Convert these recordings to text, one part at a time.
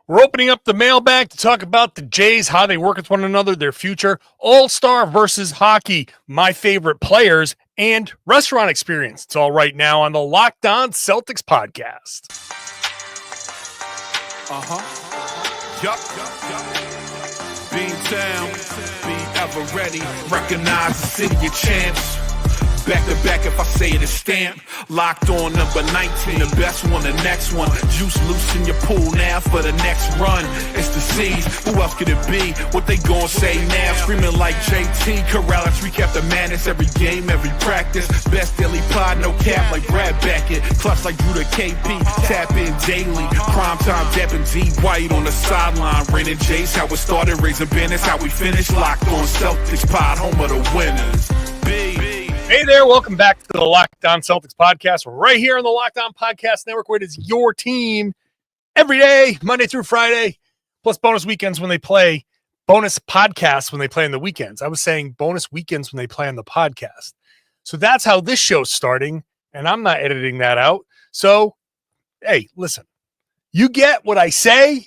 We're opening up the mailbag to talk about the Jays, how they work with one another, their future, all-star versus hockey, my favorite players, and restaurant experience. It's all right now on the Locked On Celtics podcast. Yup. Being down, be ever ready. Recognize the city of champs. Back to back, if I say it, it's stamped. Locked on number 19, the best one, the next one. Juice loose in your pool now for the next run. It's the C's, who else could it be? What they gon' say now? Screaming like JT Karalis, recap the madness every game, every practice. Best daily pod, no cap like Brad Beckett. Clutch like Drew to KP, tap in daily. Prime time, dapping D White on the sideline. Raining Jays, how it started, raising banners, how we finished. Locked on Celtics pod, home of the winners. Hey there, welcome back to the Locked On Celtics podcast. We're right here on the Locked On Podcast Network, where it is your team every day, Monday through Friday, plus bonus weekends when they play, bonus podcasts when they play on the weekends. I was saying bonus weekends when they play on the podcast. So that's how this show's starting, and I'm not editing that out. So, hey, listen, you get what I say.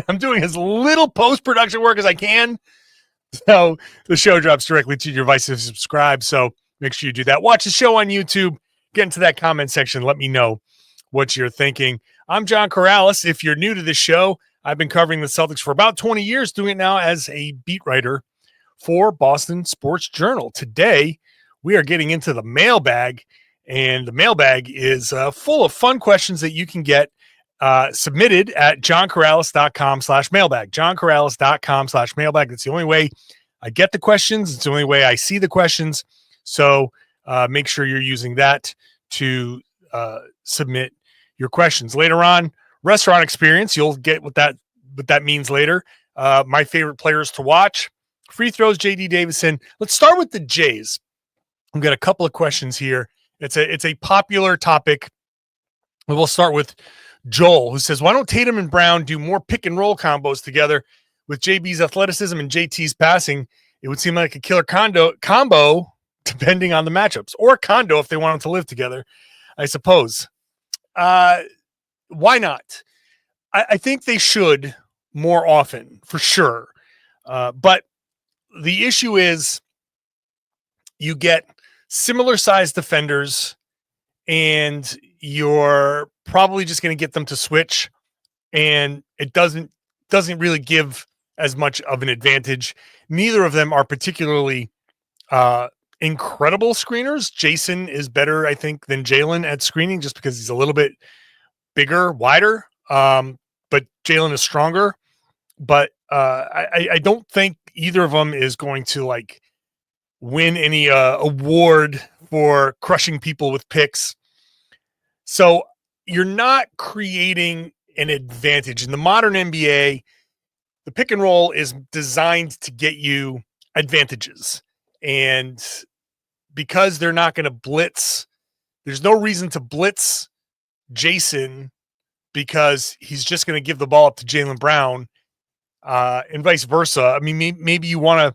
I'm doing as little post-production work as I can. So the show drops directly to your device if you subscribe. So make sure you do that. Watch the show on YouTube. Get into that comment section. Let me know what you're thinking. I'm John Karalis. If you're new to this show, I've been covering the Celtics for about 20 years, doing it now as a beat writer for Boston Sports Journal. Today, we are getting into the mailbag, and the mailbag is full of fun questions that you can get submitted at johnkaralis.com/mailbag. johnkaralis.com/mailbag. That's the only way I get the questions. It's the only way I see the questions. So make sure you're using that to submit your questions. Later on, restaurant experience. You'll get what that means later. My favorite players to watch. Free throws, J.D. Davison. Let's start with the Jays. I've got a couple of questions here. It's a popular topic. We'll start with Joel, who says, why don't Tatum and Brown do more pick and roll combos together? With JB's athleticism and JT's passing, it would seem like a killer combo depending on the matchups, or a condo if they wanted to live together, I suppose. Why not? I think they should more often, for sure. But the issue is you get similar sized defenders and you're probably just going to get them to switch, and it doesn't really give as much of an advantage. Neither of them are particularly incredible screeners. Jayson is better, I think, than Jaylen at screening, just because he's a little bit bigger, wider. But Jaylen is stronger. But I don't think either of them is going to win any award for crushing people with picks. So you're not creating an advantage. In the modern NBA, the pick and roll is designed to get you advantages. And because they're not going to blitz, there's no reason to blitz Jayson, because he's just going to give the ball up to Jaylen Brown, and vice versa. I mean, maybe you want to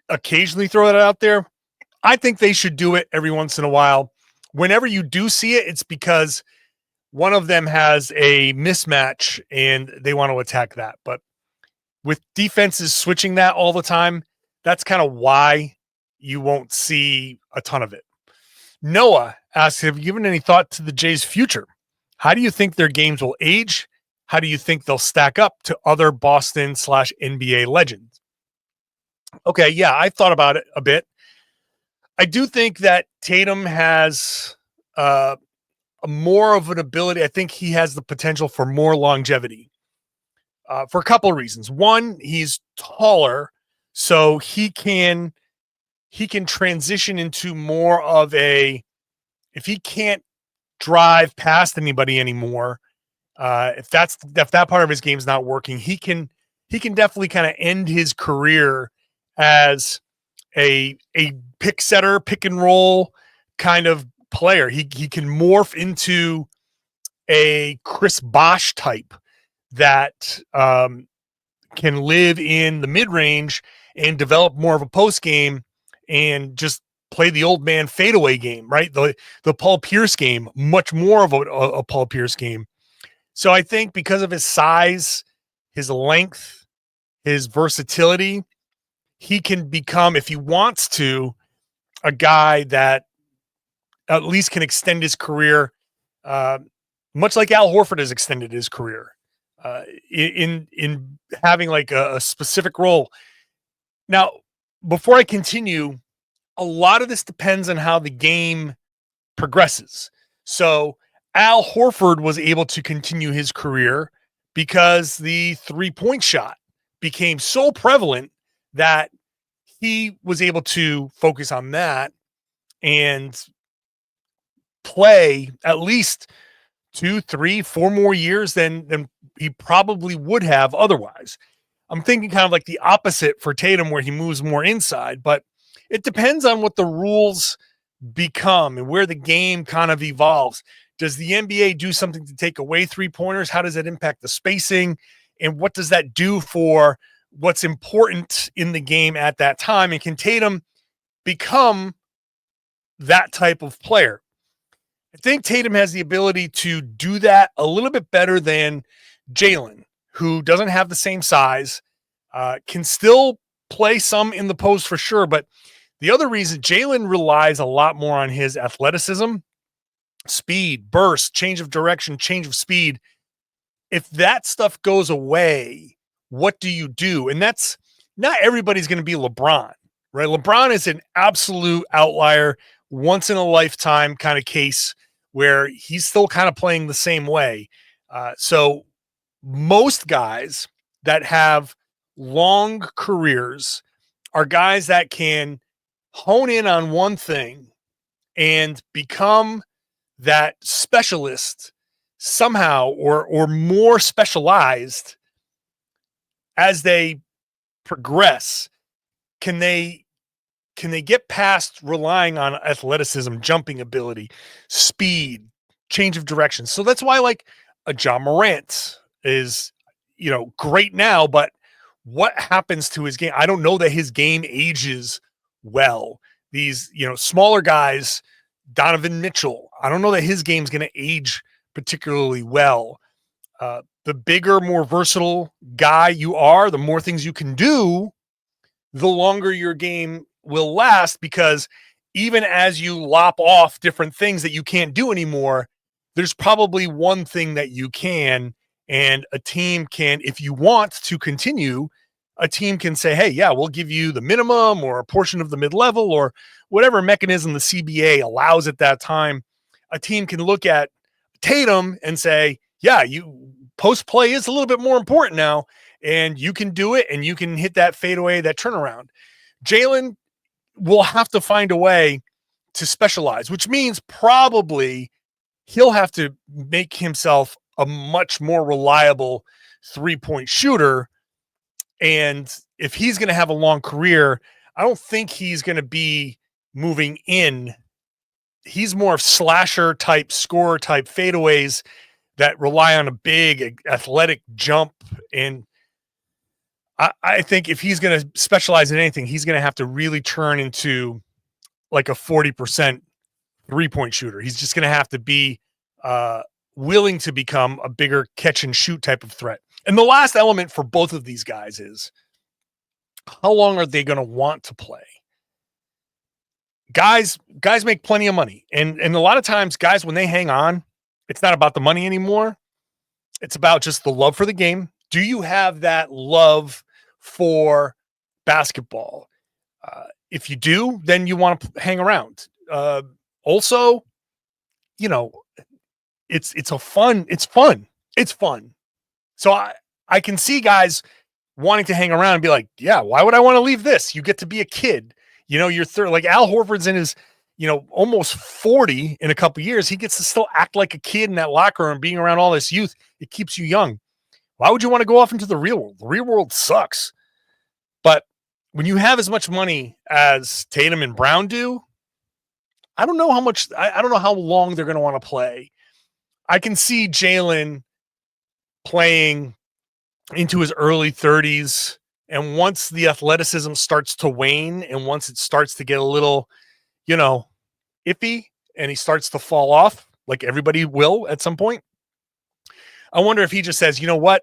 occasionally throw that out there. I think they should do it every once in a while. Whenever you do see it, it's because one of them has a mismatch and they want to attack that. But with defenses switching that all the time, that's kind of why you won't see a ton of it. Noah asks, have you given any thought to the Jays' future? How do you think their games will age? How do you think they'll stack up to other Boston/NBA legends? Okay, yeah, I thought about it a bit. I do think that Tatum has more of an ability. I think he has the potential for more longevity for a couple of reasons. One, he's taller, so he can transition into more of a, if he can't drive past anybody anymore, if that part of his game is not working, he can definitely kind of end his career as a pick setter, pick and roll kind of player. He can morph into a Chris Bosh type that can live in the mid-range and develop more of a post game and just play the old man fadeaway game, right? The Paul Pierce game, much more of a Paul Pierce game. So I think because of his size, his length, his versatility, he can become, if he wants to, a guy that at least can extend his career, uh, much like Al Horford has extended his career, in having like a specific role. Now, before I continue, a lot of this depends on how the game progresses. So Al Horford was able to continue his career because the 3-point shot became so prevalent that he was able to focus on that and play at least 2, 3, 4 more years than he probably would have otherwise. I'm thinking kind of like the opposite for Tatum, where he moves more inside, but it depends on what the rules become and where the game kind of evolves. Does the NBA do something to take away 3-pointers? How does that impact the spacing? And what does that do for what's important in the game at that time? And can Tatum become that type of player? I think Tatum has the ability to do that a little bit better than Jaylen, who doesn't have the same size, can still play some in the post for sure. But the other reason, Jaylen relies a lot more on his athleticism, speed, burst, change of direction, change of speed. If that stuff goes away, what do you do? And that's not everybody's going to be LeBron, right? LeBron is an absolute outlier, once in a lifetime kind of case where he's still kind of playing the same way. So most guys that have long careers are guys that can hone in on one thing and become that specialist somehow, or more specialized as they progress. Can they get past relying on athleticism, jumping ability, speed, change of direction? So that's why like a John Morant is, great now, but what happens to his game? I don't know that his game ages well. These, smaller guys, Donovan Mitchell, I don't know that his game's going to age particularly well. The bigger, more versatile guy you are, the more things you can do, the longer your game will last, because even as you lop off different things that you can't do anymore, there's probably one thing that you can, and a team can, if you want to continue, a team can say, hey, yeah, we'll give you the minimum or a portion of the mid-level or whatever mechanism the CBA allows at that time. A team can look at Tatum and say, yeah, you post play is a little bit more important now, and you can do it, and you can hit that fadeaway, that turnaround. Jaylen will have to find a way to specialize, which means probably he'll have to make himself a much more reliable 3-point shooter. And if he's going to have a long career, I don't think he's going to be moving in. He's more of slasher type, scorer type fadeaways that rely on a big athletic jump. And I think if he's going to specialize in anything, he's going to have to really turn into like a 40% 3-point shooter. He's just going to have to be willing to become a bigger catch and shoot type of threat. And the last element for both of these guys is, how long are they going to want to play? Guys make plenty of money. And a lot of times guys, when they hang on, it's not about the money anymore. It's about just the love for the game. Do you have that love for basketball? If you do, then you want to hang around. Also, it's fun. So I can see guys wanting to hang around and be like, yeah, why would I want to leave this? You get to be a kid. You're like Al Horford's in his, almost 40 in a couple of years. He gets to still act like a kid in that locker room, being around all this youth. It keeps you young. Why would you want to go off into the real world? The real world sucks. But when you have as much money as Tatum and Brown do, I don't know how much, I don't know how long they're going to want to play. I can see Jaylen playing into his early 30s. And once the athleticism starts to wane, and once it starts to get a little, iffy, and he starts to fall off, like everybody will at some point, I wonder if he just says, you know what?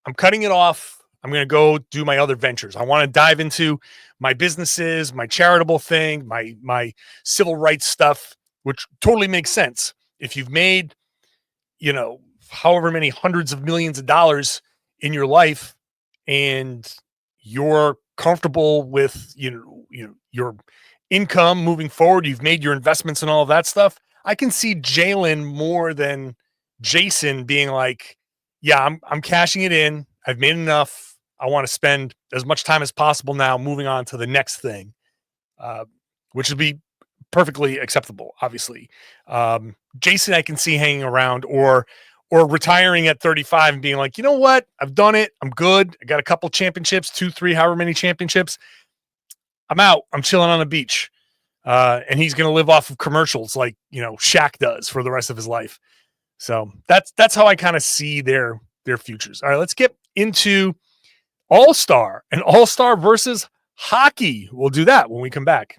I'm cutting it off. I'm going to go do my other ventures. I want to dive into my businesses, my charitable thing, my civil rights stuff, which totally makes sense. If you've made, however many hundreds of millions of dollars in your life and you're comfortable with, your income moving forward, you've made your investments and all of that stuff. I can see Jaylen more than Jayson being like, yeah, I'm cashing it in. I've made enough. I want to spend as much time as possible now moving on to the next thing, which would be perfectly acceptable, obviously. Jayson, I can see hanging around or retiring at 35 and being like, you know what? I've done it. I'm good. I got a couple championships, 2, 3, however many championships. I'm out. I'm chilling on the beach. And he's going to live off of commercials like, Shaq does for the rest of his life. So that's how I kind of see their futures. All right, let's get into All-Star and All-Star versus hockey. We'll do that when we come back.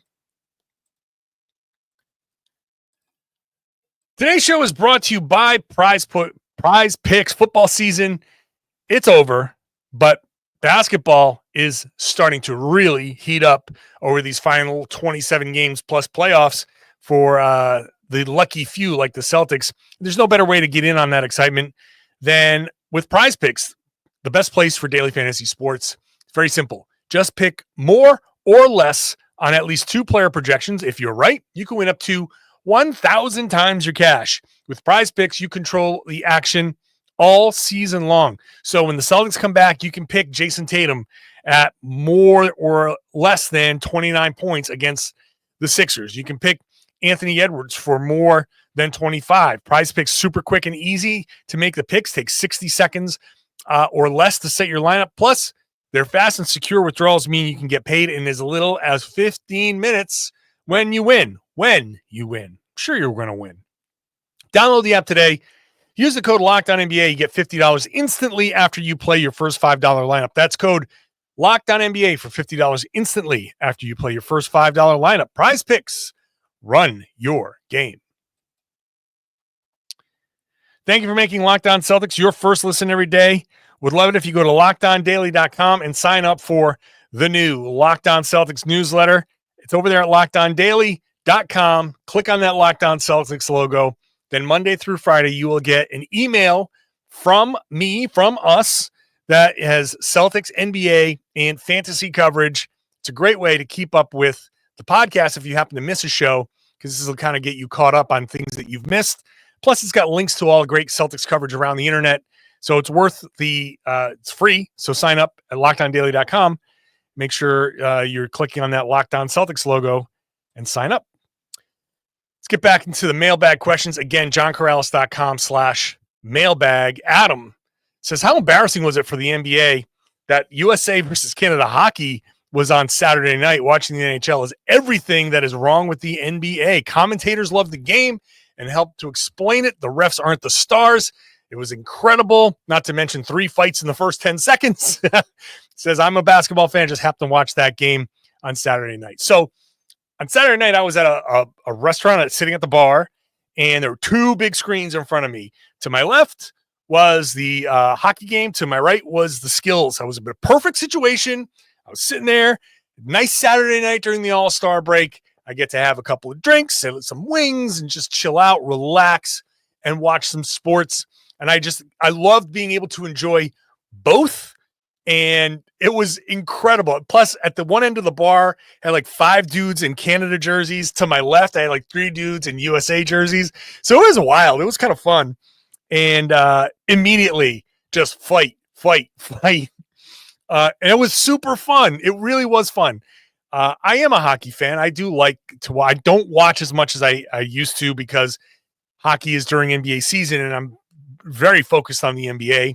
Today's show is brought to you by Prize Picks. Football season, it's over, but basketball is starting to really heat up over these final 27 games plus playoffs for the lucky few like the Celtics. There's no better way to get in on that excitement than with Prize Picks, the best place for daily fantasy sports. It's very simple. Just pick more or less on at least 2 player projections. If you're right, you can win up to 1,000 times your cash. With Prize Picks, you control the action all season long. So when the Celtics come back, you can pick Jayson Tatum at more or less than 29 points against the Sixers. You can pick Anthony Edwards for more than 25. Prize Picks, super quick and easy to make the picks. Take 60 seconds or less to set your lineup. Plus, their fast and secure withdrawals mean you can get paid in as little as 15 minutes when you win. I'm sure you're going to win. Download the app today. Use the code LOCKEDONNBA. You get $50 instantly after you play your first $5 lineup. That's code LOCKEDONNBA for $50 instantly after you play your first $5 lineup. Prize Picks. Run your game. Thank you for making Locked On Celtics your first listen every day. Would love it if you go to LockedOnDaily.com and sign up for the new Locked On Celtics newsletter. It's over there at LockedOnDaily.com. Click on that Locked On Celtics logo. Then Monday through Friday, you will get an email from us, that has Celtics, NBA, and fantasy coverage. It's a great way to keep up with the podcast if you happen to miss a show, because this will kind of get you caught up on things that you've missed. Plus, it's got links to all the great Celtics coverage around the internet. So it's worth it's free. So sign up at LockedOnDaily.com. Make sure you're clicking on that Locked On Celtics logo and sign up. Let's get back into the mailbag questions. Again, johnkaralis.com/mailbag. Adam says, how embarrassing was it for the NBA that USA versus Canada hockey was on Saturday night? Watching the NHL is everything that is wrong with the NBA. Commentators love the game and help to explain it. The refs aren't the stars. It was incredible, not to mention 3 fights in the first 10 seconds. Says, I'm a basketball fan, just happened to watch that game on Saturday night. So on Saturday night, I was at a restaurant sitting at the bar, and there were 2 big screens in front of me. To my left was the hockey game. To my right was the skills. I was in a perfect situation. I was sitting there, nice Saturday night during the All-Star break. I get to have a couple of drinks, some wings, and just chill out, relax, and watch some sports. And I loved being able to enjoy both. And it was incredible. Plus, at the one end of the bar, I had like 5 dudes in Canada jerseys. To my left, I had like 3 dudes in USA jerseys. So it was wild. It was kind of fun. And immediately just fight. And it was super fun. It really was fun. I am a hockey fan. I do like to watch. I don't watch as much as I used to, because hockey is during NBA season, and I'm very focused on the NBA,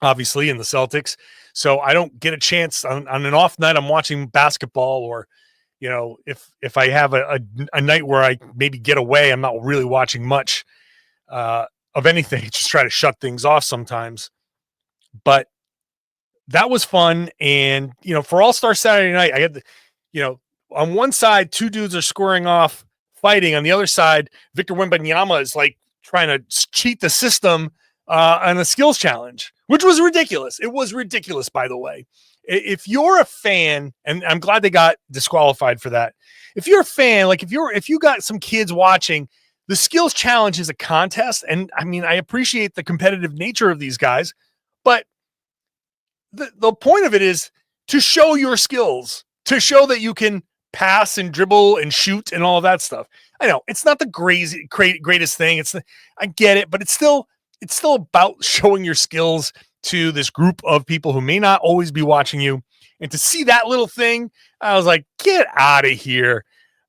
obviously, and the Celtics. So I don't get a chance on an off night. I'm watching basketball, or, if I have a night where I maybe get away, I'm not really watching much of anything. Just try to shut things off sometimes. But that was fun. And, for All-Star Saturday night, I had on one side, 2 dudes are scoring off, fighting. On the other side, Victor Wembanyama is like trying to cheat the system on a skills challenge, which was ridiculous. It was ridiculous, by the way. If you're a fan, and I'm glad they got disqualified for that. If you're a fan, like if you got some kids watching, the skills challenge is a contest. And I mean, I appreciate the competitive nature of these guys, but the point of it is to show your skills, to show that you can pass and dribble and shoot and all of that stuff. I know it's not the greatest thing. I get it, but it's still about showing your skills to this group of people who may not always be watching you. And to see that little thing, I was like, get out of here.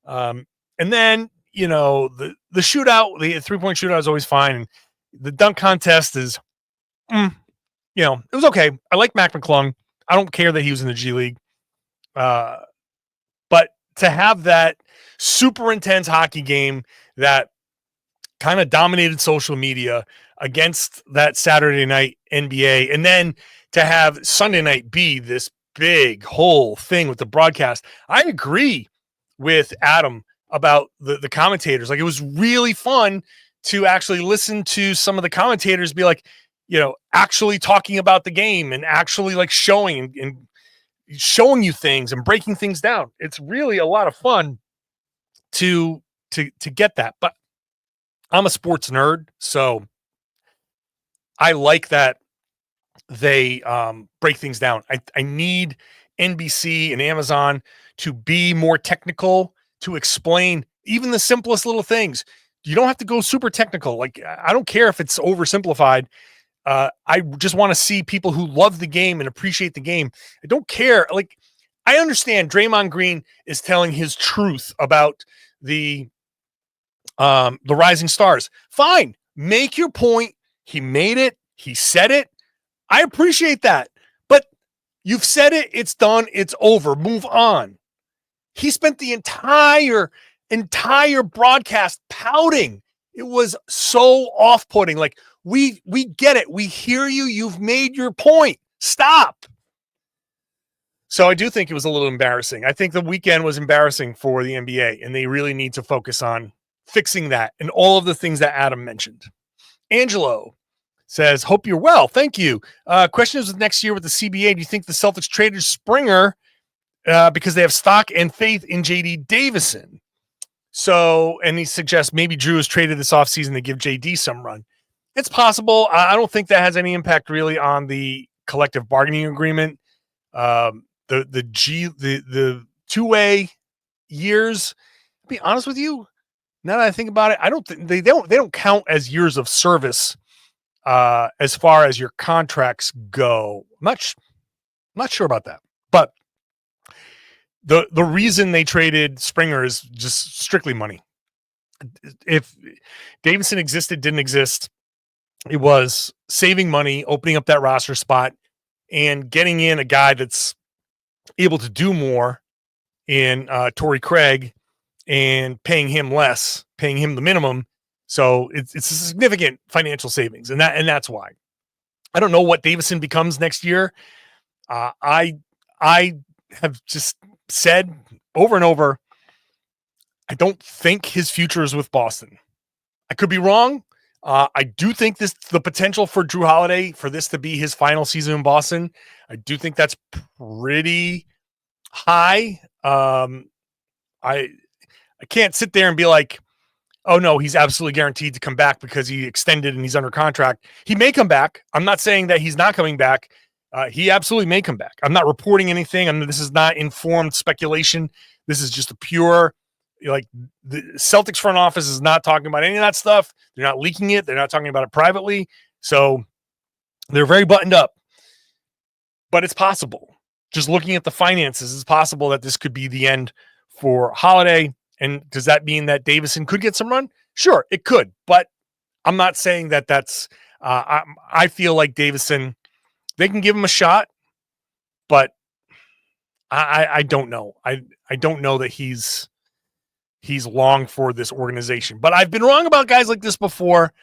And then, the shootout, the 3-point shootout is always fine. And the dunk contest is, it was okay. I like Mac McClung. I don't care that he was in the G League. But to have that super intense hockey game that kind of dominated social media against that Saturday night NBA, and then to have Sunday night be this big whole thing with the broadcast. I agree with Adam about the commentators. Like, it was really fun to actually listen to some of the commentators be like, actually talking about the game and actually like showing and showing you things and breaking things down. It's really a lot of fun to get that. But I'm a sports nerd, so I like that they break things down. I need NBC and Amazon to be more technical, to explain even the simplest little things. You don't have to go super technical. Like, I don't care if it's oversimplified. I just want to see people who love the game and appreciate the game. I don't care. Like, I understand Draymond Green is telling his truth about the rising stars. Fine. Make your point. He made it. He said it. I appreciate that. But you've said it. It's done. It's over. Move on. He spent the entire broadcast pouting. It was so off-putting. Like, we get it. We hear you. You've made your point. Stop. So I do think it was a little embarrassing. I think the weekend was embarrassing for the NBA, and they really need to focus on fixing that and all of the things that Adam mentioned. Angelo says, hope you're well. Thank you. Question is, next year with the CBA, do you think the Celtics traded Springer because they have stock and faith in JD Davison? So, and he suggests maybe Drew is traded this offseason to give JD some run. It's possible. I don't think that has any impact really on the collective bargaining agreement. The two-way years, to be honest with you, now that I think about it, I don't think they don't count as years of service as far as your contracts go. I'm not sure about that. But the reason they traded Springer is just strictly money. If Davidson didn't exist, it was saving money, opening up that roster spot, and getting in a guy that's able to do more in Torrey Craig and paying him less, paying him the minimum. So it's a significant financial savings, and that's why. I don't know what Davison becomes next year. I have just said over and over, I don't think his future is with Boston. I could be wrong. I do think the potential for Drew Holiday for this to be his final season in Boston. I do think that's pretty high. I can't sit there and be like, oh no, he's absolutely guaranteed to come back because he extended and he's under contract. He may come back. I'm not saying that he's not coming back. He absolutely may come back. I'm not reporting anything. This is not informed speculation. This is just a pure, like, the Celtics front office is not talking about any of that stuff. They're not leaking it. They're not talking about it privately. So they're very buttoned up. But it's possible. Just looking at the finances, it's possible that this could be the end for Holiday. And does that mean that Davison could get some run? Sure, it could. But I'm not saying that that's I feel like Davison, they can give him a shot, but I don't know. I don't know that he's long for this organization. But I've been wrong about guys like this before.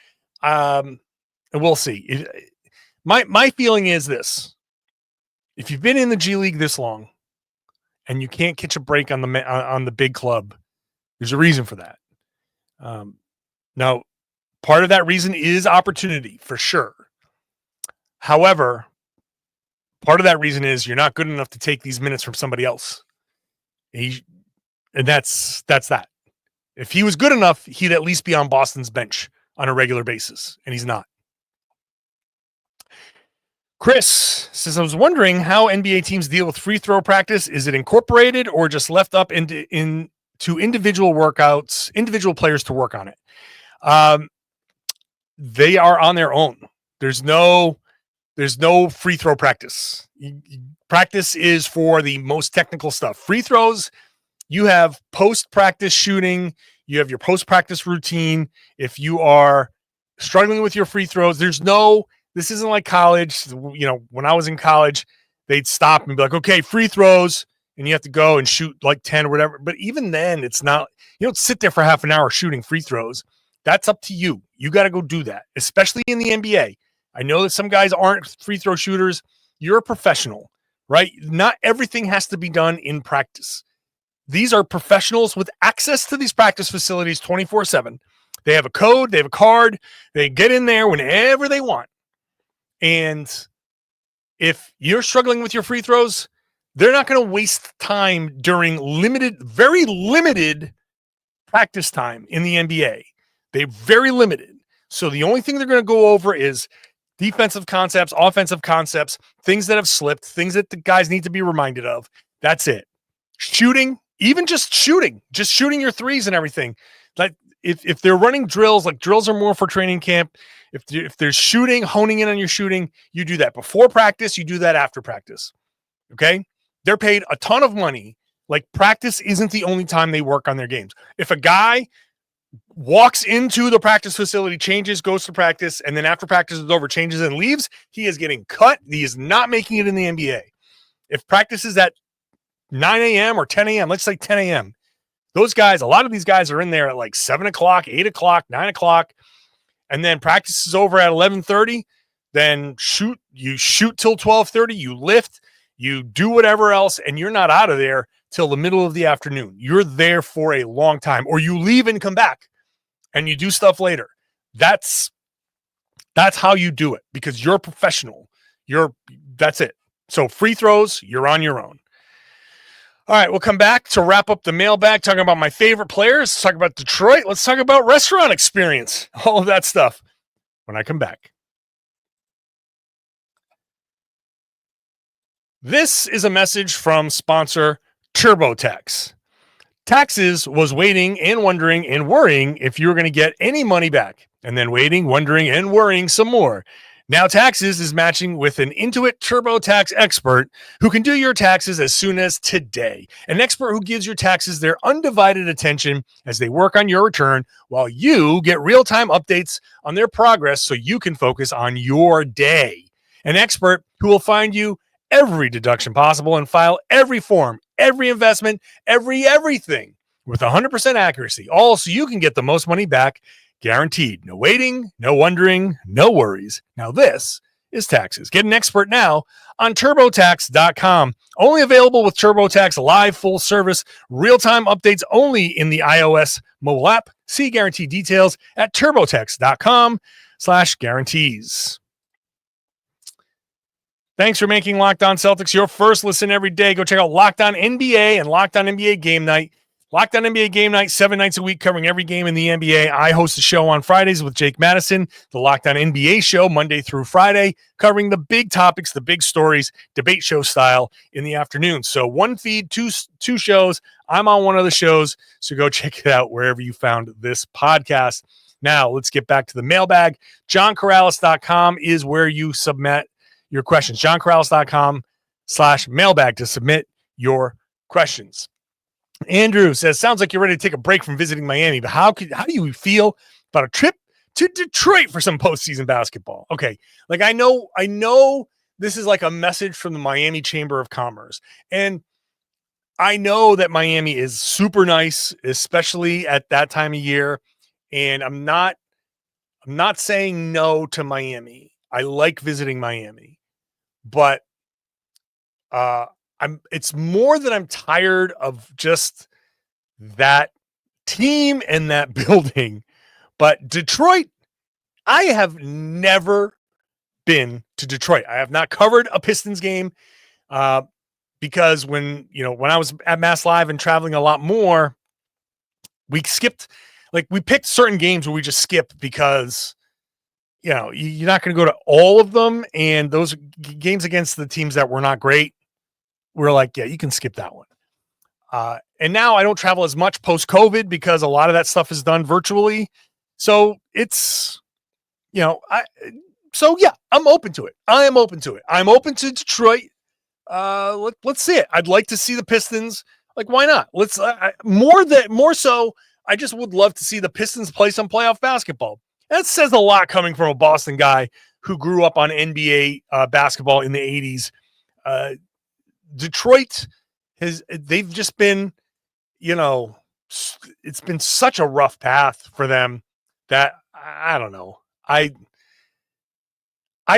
And we'll see. My feeling is this. If you've been in the G League this long and you can't catch a break on the big club, there's a reason for that. Now, part of that reason is opportunity, for sure. However, part of that reason is you're not good enough to take these minutes from somebody else. And that's that. If he was good enough, he'd at least be on Boston's bench on a regular basis, and he's not. Chris says, I was wondering how NBA teams deal with free throw practice. Is it incorporated or just left up into individual workouts, individual players to work on it? They are on their own. There's no free throw practice. Practice is for the most technical stuff. Free throws, you have post-practice shooting. You have your post-practice routine. If you are struggling with your free throws, this isn't like college. When I was in college, they'd stop and be like, okay, free throws, and you have to go and shoot like 10 or whatever. But even then, it's not, you don't sit there for half an hour shooting free throws. That's up to you. You got to go do that, especially in the NBA. I know that some guys aren't free throw shooters. You're a professional, right? Not everything has to be done in practice. These are professionals with access to these practice facilities 24/7. They have a code, they have a card, they get in there whenever they want. And if you're struggling with your free throws, they're not going to waste time during very limited practice time in the NBA. They're very limited. So the only thing they're going to go over is defensive concepts, offensive concepts, things that have slipped, things that the guys need to be reminded of. That's it. Shooting, even just shooting your threes and everything. Like if they're running drills, like drills are more for training camp. If there's shooting, honing in on your shooting, you do that before practice, you do that after practice. Okay? They're paid a ton of money. Like practice isn't the only time they work on their games. If a guy walks into the practice facility, changes, goes to practice, and then after practice is over, changes and leaves, he is getting cut. He is not making it in the NBA. If practice is at 9 a.m. or 10 a.m., let's say 10 a.m., those guys, a lot of these guys are in there at like 7 o'clock, 8 o'clock, 9 o'clock, and then practice is over at 11:30. Then you shoot till 12:30, you lift, you do whatever else, and you're not out of there till the middle of the afternoon. You're there for a long time, or you leave and come back and you do stuff later. That's how you do it because you're a professional. That's it. So free throws, you're on your own. All right, we'll come back to wrap up the mailbag, talking about my favorite players. Let's talk about Detroit. Let's talk about restaurant experience, all of that stuff when I come back. This is a message from sponsor TurboTax. Taxes was waiting and wondering and worrying if you were going to get any money back, and then waiting, wondering, and worrying some more. Now Taxes is matching with an Intuit TurboTax expert who can do your taxes as soon as today. An expert who gives your taxes their undivided attention as they work on your return while you get real-time updates on their progress so you can focus on your day. An expert who will find you every deduction possible and file every form, every investment, everything with 100% accuracy, all so you can get the most money back guaranteed. No waiting, no wondering, no worries. Now this is Taxes. Get an expert now on TurboTax.com. Only available with TurboTax Live full service, real-time updates only in the iOS mobile app. See guarantee details at TurboTax.com/guarantees. Thanks for making Locked On Celtics your first listen every day. Go check out Locked On NBA and Locked On NBA Game Night. Locked On NBA Game Night, 7 nights a week, covering every game in the NBA. I host a show on Fridays with Jake Madison, the Locked On NBA show, Monday through Friday, covering the big topics, the big stories, debate show style in the afternoon. So one feed, two shows. I'm on one of the shows, so go check it out wherever you found this podcast. Now, let's get back to the mailbag. JohnKaralis.com is where you submit your questions. JohnKaralis.com/mailbag to submit your questions. Andrew says, sounds like you're ready to take a break from visiting Miami, but how do you feel about a trip to Detroit for some postseason basketball? Okay. Like I know this is like a message from the Miami Chamber of Commerce. And I know that Miami is super nice, especially at that time of year. And I'm not saying no to Miami. I like visiting Miami, but it's more that I'm tired of just that team and that building. But Detroit, I have never been to Detroit. I have not covered a Pistons game because when I was at Mass Live and traveling a lot more, we skipped, like we picked certain games where we just skip because, you're not going to go to all of them. And those games against the teams that were not great, we're like, yeah, you can skip that one. And now I don't travel as much post-COVID because a lot of that stuff is done virtually. So it's, I'm open to it. I am open to it. I'm open to Detroit. Let's see it. I'd like to see the Pistons. Like, why not? Let's more so. I just would love to see the Pistons play some playoff basketball. That says a lot coming from a Boston guy who grew up on NBA basketball in the 80s. Detroit they've just been, it's been such a rough path for them that I don't know. I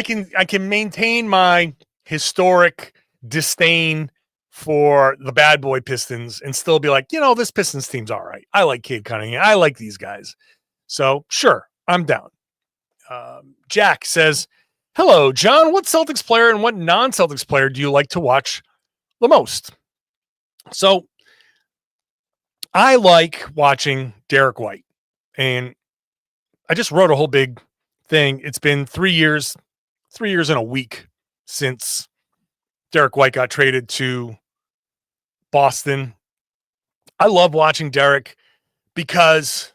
can maintain my historic disdain for the bad boy Pistons and still be like, this Pistons team's all right. I like Cade Cunningham. I like these guys. So sure, I'm down. Jack says, hello, John. What Celtics player and what non-Celtics player do you like to watch the most? So I like watching Derrick White, and I just wrote a whole big thing. It's been 3 years and a week since Derrick White got traded to Boston. I love watching Derrick because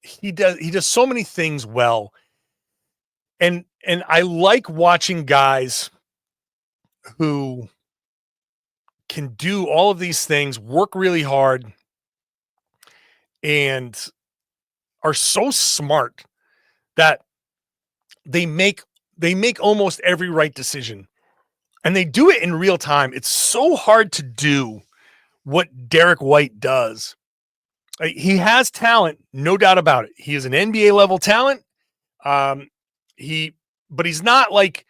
he does so many things well. And I like watching guys who can do all of these things, work really hard, and are so smart that they make almost every right decision. And they do it in real time. It's so hard to do what Derrick White does. He has talent, no doubt about it. He is an NBA level talent. But he's not like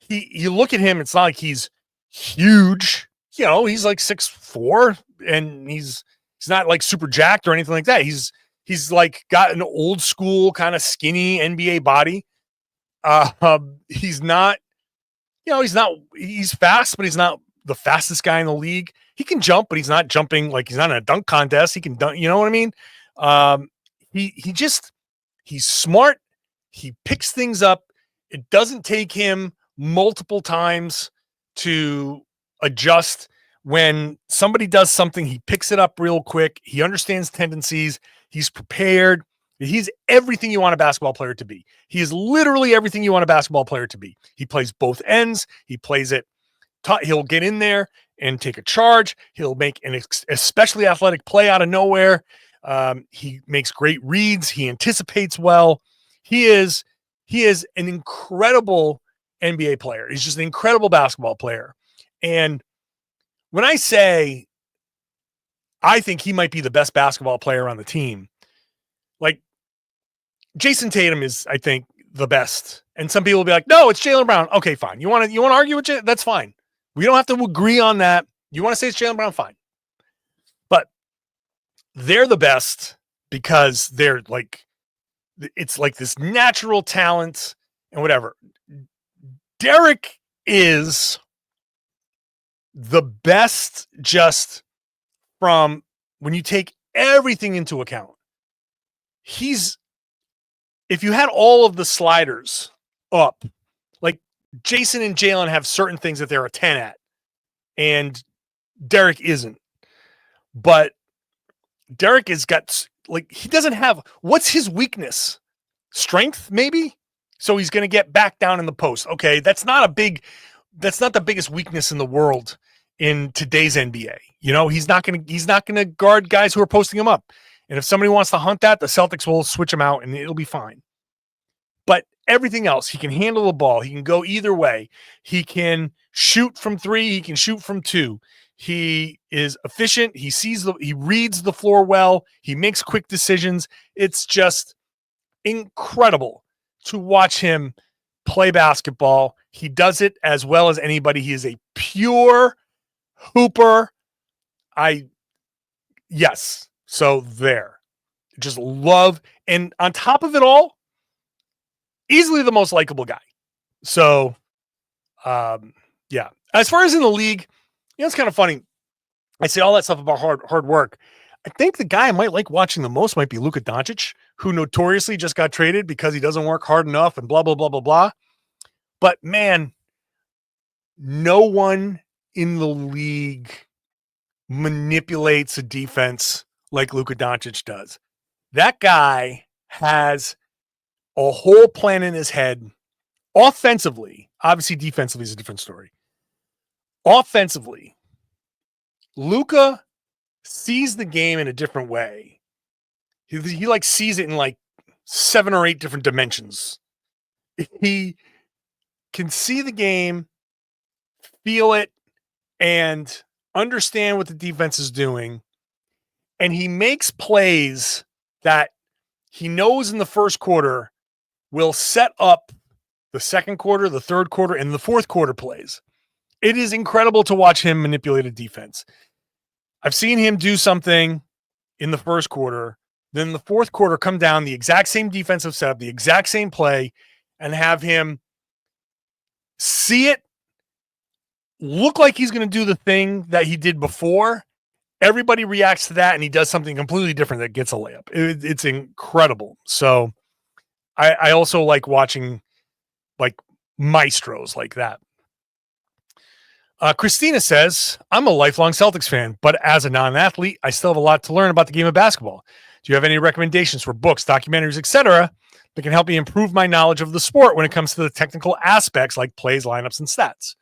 you look at him, it's not like he's huge. He's like 6'4", and he's not like super jacked or anything like that. He's like got an old school kind of skinny NBA body. He's not, he's fast, but he's not the fastest guy in the league. He can jump, but he's not jumping, like he's not in a dunk contest. He can dunk, you know what I mean? He's smart. He picks things up. It doesn't take him multiple times to adjust. When somebody does something, he picks it up real quick. He understands tendencies. He's prepared. He's everything you want a basketball player to be. He is literally everything you want a basketball player to be. He plays both ends. He plays it. He'll get in there and take a charge. He'll make an especially athletic play out of nowhere. He makes great reads. He anticipates well. He is an incredible NBA player. He's just an incredible basketball player. And when I say I think he might be the best basketball player on the team, like Jayson Tatum is, I think, the best. And some people will be like, no, it's Jaylen Brown. Okay, fine. You want to argue with it? That's fine. We don't have to agree on that. You want to say it's Jaylen Brown? Fine. But they're the best because they're like, it's like this natural talent and whatever. Derrick is the best just from when you take everything into account. If you had all of the sliders up, like Jayson and Jaylen have certain things that they're a 10 at, and Derrick isn't. But Derrick has got, like, he doesn't have, what's his weakness? Strength, maybe? So he's going to get back down in the post. Okay, that's not the biggest weakness in the world in today's NBA. He's not going to guard guys who are posting him up. And if somebody wants to hunt that, the Celtics will switch him out and it'll be fine. But everything else, he can handle the ball. He can go either way. He can shoot from 3. He can shoot from 2. He is efficient. He reads the floor well. He makes quick decisions. It's just incredible to watch him play basketball. He does it as well as anybody. He is a pure hooper. Yes. So there. Just love. And on top of it all, easily the most likable guy. So, yeah. As far as in the league, it's kind of funny. I say all that stuff about hard work. I think the guy I might like watching the most might be Luka Dončić, who notoriously just got traded because he doesn't work hard enough and blah, blah, blah, blah, blah. But man, no one in the league manipulates a defense like Luka Dončić does. That guy has a whole plan in his head. Offensively, obviously defensively is a different story. Offensively, Luka sees the game in a different way. He like sees it in like 7 or 8 different dimensions. He can see the game, feel it, and understand what the defense is doing. And he makes plays that he knows in the first quarter will set up the second quarter, the third quarter, and the fourth quarter plays. It is incredible to watch him manipulate a defense. I've seen him do something in the first quarter, then the fourth quarter come down, the exact same defensive setup, the exact same play, and have him see it, look like he's going to do the thing that he did before. Everybody reacts to that, and he does something completely different that gets a layup. It's incredible. So I also like watching like maestros like that. Christina says, I'm a lifelong Celtics fan, but as a non-athlete, I still have a lot to learn about the game of basketball. Do you have any recommendations for books, documentaries, etc., that can help me improve my knowledge of the sport when it comes to the technical aspects like plays, lineups, and stats?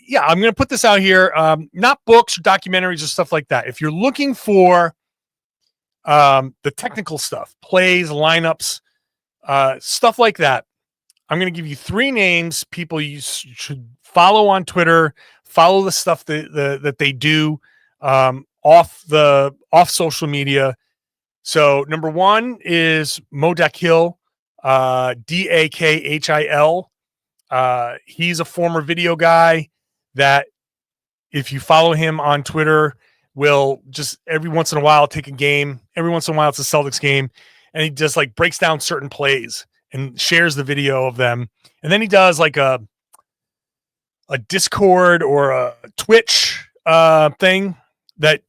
Yeah, I'm going to put this out here. Not books or documentaries or stuff like that. If you're looking for the technical stuff, plays, lineups, stuff like that, I'm going to give you 3 names, people you should follow on Twitter, follow the stuff that they do off social media. So number 1 is Mo Dakhil, Dakhil. He's a former video guy that if you follow him on Twitter will just every once in a while take a game. Every once in a while it's a Celtics game. And he just like breaks down certain plays and shares the video of them. And then he does like a Discord or a Twitch thing that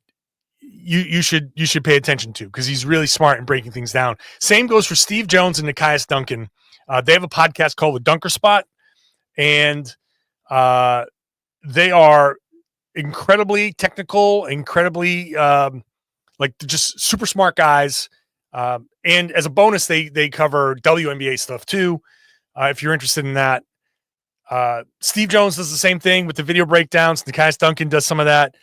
you should pay attention to because he's really smart in breaking things down. Same goes for Steve Jones and Nekias Duncan. They have a podcast called The Dunker Spot, and they are incredibly technical, incredibly like just super smart guys. And as a bonus, they cover WNBA stuff too. If you're interested in that, Steve Jones does the same thing with the video breakdowns. Nekias Duncan does some of that.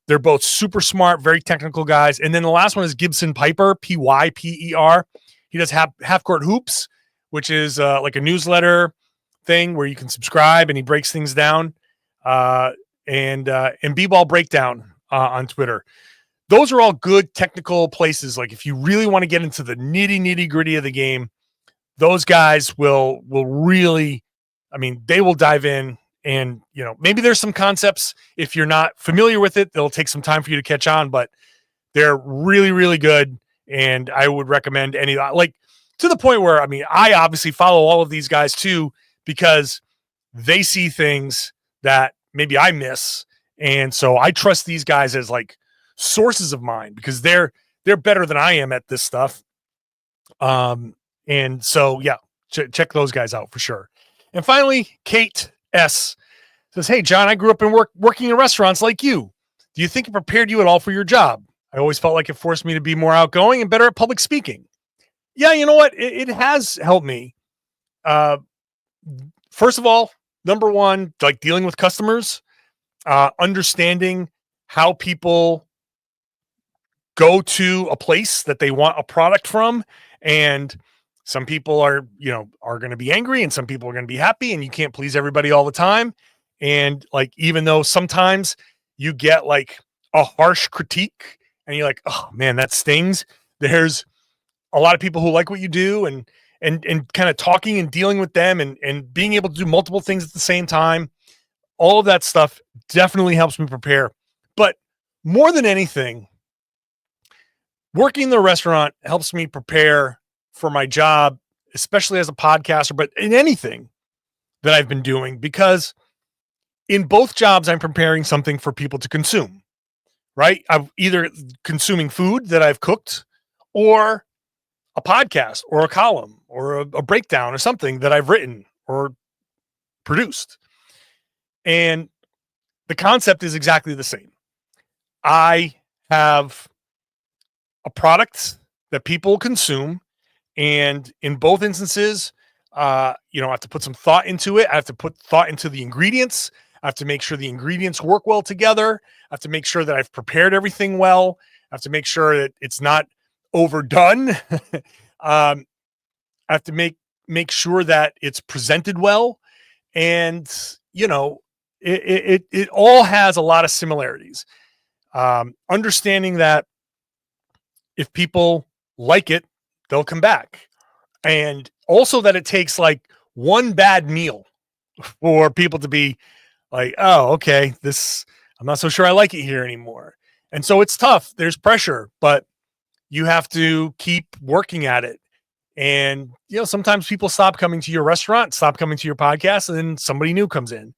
They're both super smart, very technical guys. And then the last one is Gibson Piper, Pyper. He does half court hoops, which is like a newsletter thing where you can subscribe and he breaks things down. And B-ball breakdown on Twitter. Those are all good technical places. Like if you really want to get into the nitty gritty of the game, those guys will really, I mean, they will dive in and, you know, maybe there's some concepts. If you're not familiar with it, it'll take some time for you to catch on, but they're really, really good. And I would recommend any, like to the point where, I mean, I obviously follow all of these guys too, because they see things that maybe I miss. And so I trust these guys as like sources of mine because they're better than I am at this stuff. And so, yeah, check those guys out for sure. And finally, Kate S says, hey, John, I grew up in working in restaurants like you. Do you think it prepared you at all for your job? I always felt like it forced me to be more outgoing and better at public speaking. Yeah, you know what? It has helped me. First of all, number 1, like dealing with customers, understanding how people go to a place that they want a product from. And some people are going to be angry and some people are going to be happy, and you can't please everybody all the time. And like, even though sometimes you get like a harsh critique and you're like, oh man, that stings. There's a lot of people who like what you do and kind of talking and dealing with them and being able to do multiple things at the same time. All of that stuff definitely helps me prepare. But more than anything, working in the restaurant helps me prepare for my job, especially as a podcaster, but in anything. that I've been doing, because in both jobs, I'm preparing something for people to consume, right? I'm either consuming food that I've cooked, or a podcast, or a column, or a breakdown, or something that I've written or produced. And the concept is exactly the same. I have a product that people consume, and in both instances, I have to put some thought into it. I have to put thought into the ingredients. I have to make sure the ingredients work well together. I have to make sure that I've prepared everything well. I have to make sure that it's not overdone. I have to make sure that it's presented well. And, it all has a lot of similarities. Understanding that if people like it, they'll come back. And also that it takes like one bad meal for people to be like, oh, okay, I'm not so sure I like it here anymore. And so it's tough. There's pressure, but you have to keep working at it. And, sometimes people stop coming to your restaurant, stop coming to your podcast, and then somebody new comes in.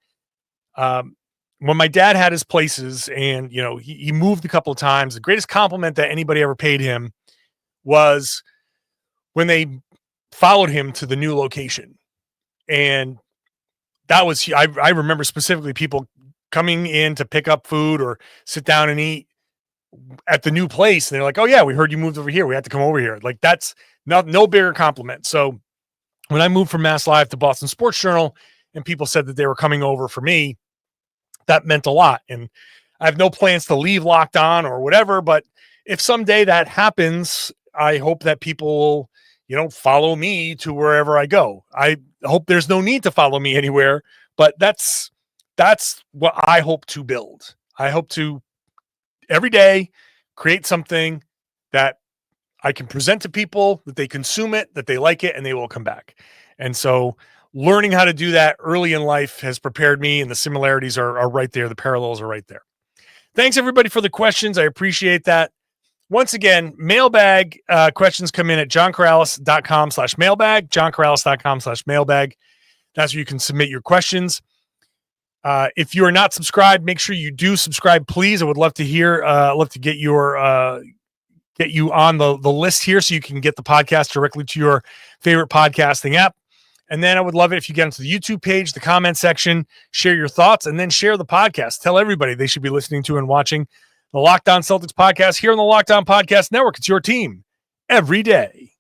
When my dad had his places and, he moved a couple of times, the greatest compliment that anybody ever paid him was when they followed him to the new location. And that was, I remember specifically people coming in to pick up food or sit down and eat at the new place. And they're like, oh yeah, we heard you moved over here. We had to come over here. Like, that's no bigger compliment. So when I moved from Mass Live to Boston Sports Journal and people said that they were coming over for me, that meant a lot. And I have no plans to leave Locked On or whatever, but if someday that happens, I hope that people will, follow me to wherever I go. I hope there's no need to follow me anywhere, but that's what I hope to build. I hope to every day create something that I can present to people, that they consume it, that they like it, and they will come back. And so learning how to do that early in life has prepared me, and the similarities are right there. The parallels are right there. Thanks everybody for the questions. I appreciate that. Once again, mailbag questions come in at johnkaralis.com/mailbag, johnkaralis.com/mailbag. That's where you can submit your questions. If you are not subscribed, make sure you do subscribe, please. I would love to hear, love to get you on the list here so you can get the podcast directly to your favorite podcasting app. And then I would love it if you get into the YouTube page, the comment section, share your thoughts, and then share the podcast. Tell everybody they should be listening to and watching the Locked On Celtics podcast here on the Locked On Podcast Network. It's your team every day.